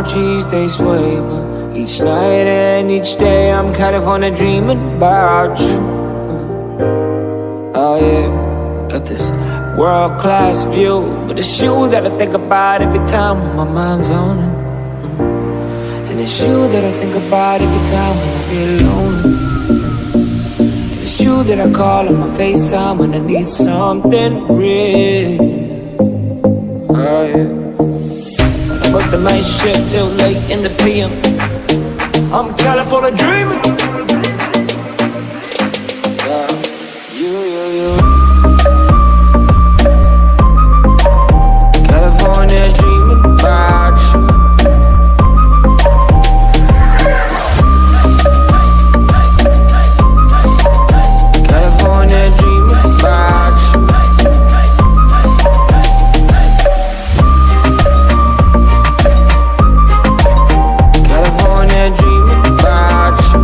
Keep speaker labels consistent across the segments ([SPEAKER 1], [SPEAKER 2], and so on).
[SPEAKER 1] cheese, they sway. But each night and each day I'm California dreaming about you. Oh yeah, got this world-class view, but it's you that I think about every time when my mind's on it. And it's you that I think about every time when I get lonely. It's you that I call on my FaceTime when I need something real. Oh yeah, I work the night shift till late in the PM. I'm California dreaming. You. California dreaming about you. California dreaming about you. California dreaming about you.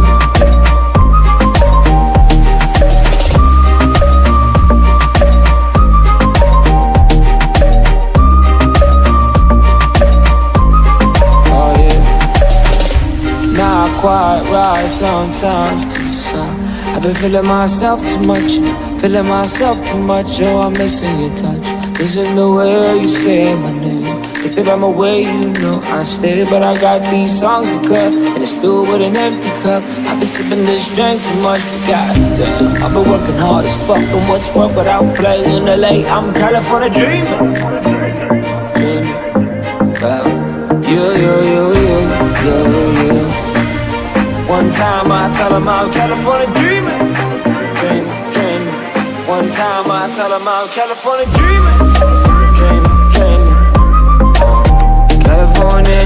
[SPEAKER 1] Oh yeah, not quite right sometimes, 'cause I've been feeling myself too much, feeling myself too much. Oh, I'm missing your touch, missing the way you say my name. If that I'm away, you know I stay, but I got these songs to cut, and it's still with an empty cup. I've been sipping this drink too much, but goddamn, I've been working hard as fuck, and what's work without playing LA. I'm California dreaming. You. One time I tell them I'm California dreaming. One time I tell them I'm California dreaming. California